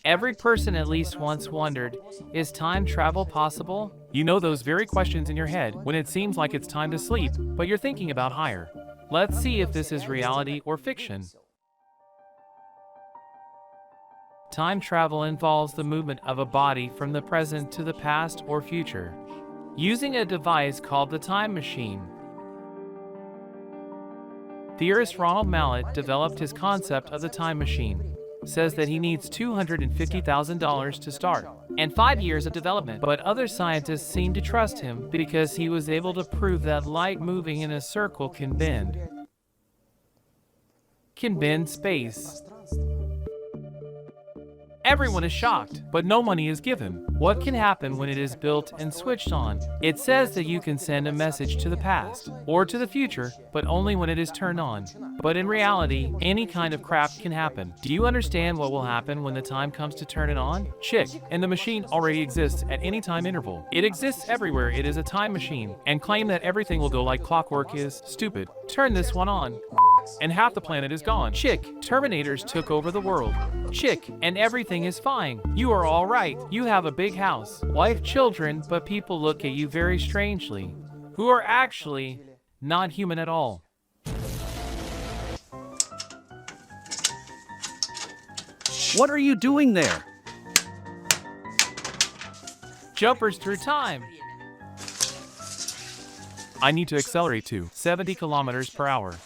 Every person at least once wondered, is time travel possible? You know those very questions in your head when it seems like it's time to sleep, but you're thinking about higher. Let's see if this is reality or fiction. Time travel involves the movement of a body from the present to the past or future, using a device called the time machine. Theorist Ronald Mallet developed his concept of the time machine. Says that he needs $250,000 to start, and 5 years of development. But other scientists seem to trust him because he was able to prove that light moving in a circle can bend space. Everyone is shocked, but no money is given. What can happen when it is built and switched on? It says that you can send a message to the past or to the future, but only when it is turned on. But in reality, any kind of crap can happen. Do you understand what will happen when the time comes to turn it on? Chick, and the machine already exists at any time interval. It exists everywhere. It is a time machine, and claim that everything will go like clockwork is stupid. Turn this one on, and half the planet is gone. Chick, Terminators took over the world. Chick, and everything is fine. You are all right. You have a big house, wife, children, but people look at you very strangely, who are actually not human at all. What are you doing there? Jumpers through time. I need to accelerate to 70 kilometers per hour.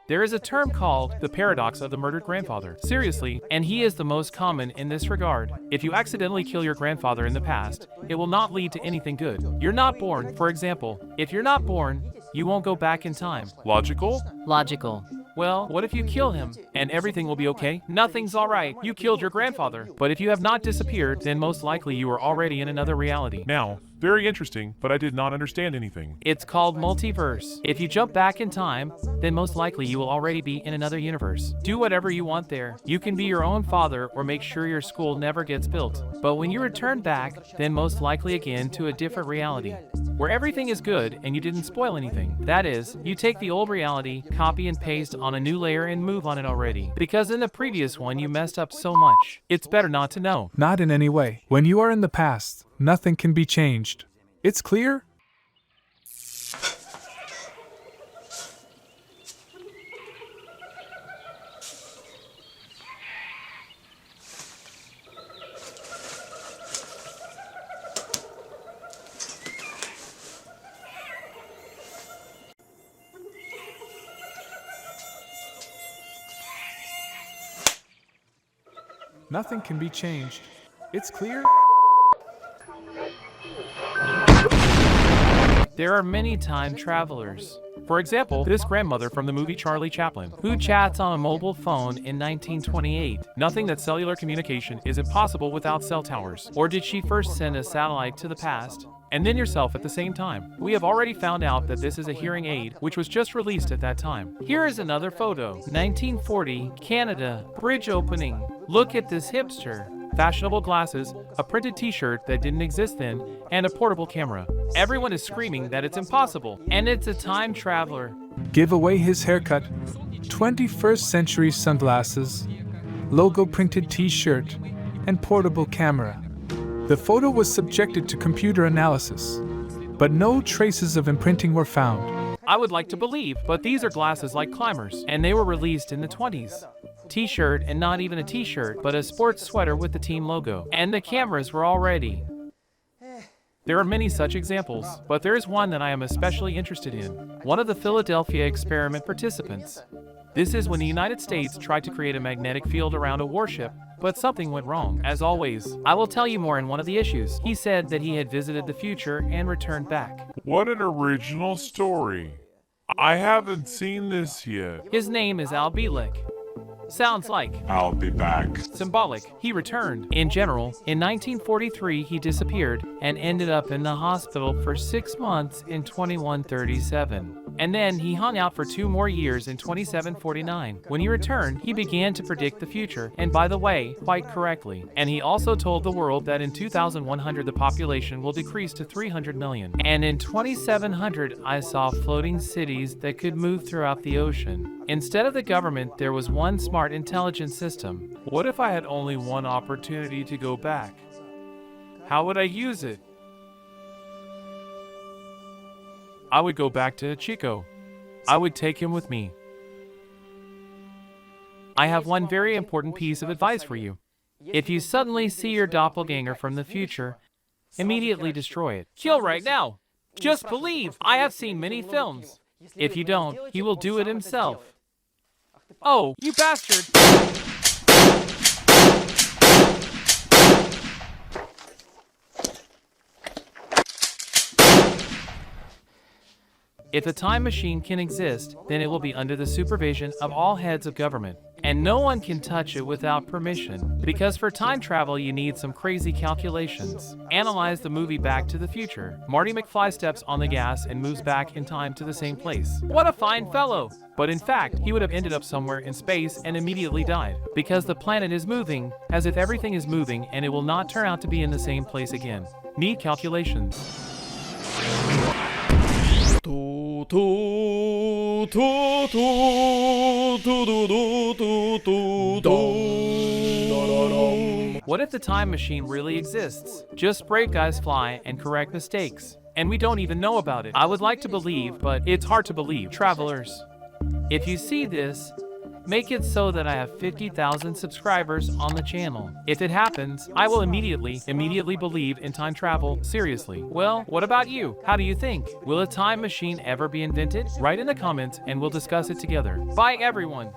There is a term called the paradox of the murdered grandfather. Seriously, and he is the most common in this regard. If you accidentally kill your grandfather in the past, it will not lead to anything good. You're not born, for example. If you're not born, you won't go back in time. Logical? Logical. Well, what if you kill him, and everything will be okay? Nothing's alright. You killed your grandfather. But if you have not disappeared, then most likely you are already in another reality. Now, very interesting, but I did not understand anything. It's called multiverse. If you jump back in time, then most likely you will already be in another universe. Do whatever you want there. You can be your own father or make sure your school never gets built. But when you return back, then most likely again to a different reality, where everything is good and you didn't spoil anything. That is, you take the old reality, copy and paste on a new layer and move on it already. Because in the previous one you messed up so much. It's better not to know. Not in any way. When you are in the past, nothing can be changed. It's clear? Nothing can be changed. It's clear? There are many time travelers. For example, this grandmother from the movie Charlie Chaplin, who chats on a mobile phone in 1928. Nothing that cellular communication is impossible without cell towers. Or did she first send a satellite to the past, and then yourself at the same time? We have already found out that this is a hearing aid, which was just released at that time. Here is another photo. 1940, Canada, bridge opening. Look at this hipster. Fashionable glasses, a printed t-shirt that didn't exist then, and a portable camera. Everyone is screaming that it's impossible, and it's a time traveler. Give away his haircut, 21st century sunglasses, logo printed t-shirt, and portable camera. The photo was subjected to computer analysis, but no traces of imprinting were found. I would like to believe, but these are glasses like climbers, and they were released in the 20s. T-shirt, and not even a t-shirt, but a sports sweater with the team logo. And the cameras were already. There are many such examples, but there is one that I am especially interested in. One of the Philadelphia experiment participants. This is when the United States tried to create a magnetic field around a warship, but something went wrong. As always, I will tell you more in one of the issues. He said that he had visited the future and returned back. What an original story. I haven't seen this yet. His name is Al Bielek. Sounds like I'll be back. symbolic. He returned. In general, in 1943 he disappeared and ended up in the hospital for 6 months in 2137. And then he hung out for 2 more years in 2749. When he returned, he began to predict the future, and by the way, quite correctly. And he also told the world that in 2100 the population will decrease to 300 million. And in 2700 I saw floating cities that could move throughout the ocean. Instead of the government, there was one smart intelligence system. What if I had only one opportunity to go back? How would I use it? I would go back to Chico. I would take him with me. I have one very important piece of advice for you. If you suddenly see your doppelganger from the future, immediately destroy it. Kill right now. Just believe. I have seen many films. If you don't, he will do it himself. Oh, you bastard! If a time machine can exist, then it will be under the supervision of all heads of government. And no one can touch it without permission. Because for time travel you need some crazy calculations. Analyze the movie Back to the Future. Marty McFly steps on the gas and moves back in time to the same place. What a fine fellow! But in fact, he would have ended up somewhere in space and immediately died. Because the planet is moving, as if everything is moving, and it will not turn out to be in the same place again. Need calculations. What if the time machine really exists? Just brave guys fly and correct mistakes. And we don't even know about it. I would like to believe, but it's hard to believe. Travelers, if you see this, make it so that I have 50,000 subscribers on the channel. If it happens, I will immediately believe in time travel, seriously. Well, what about you? How do you think? Will a time machine ever be invented? Write in the comments and we'll discuss it together. Bye everyone!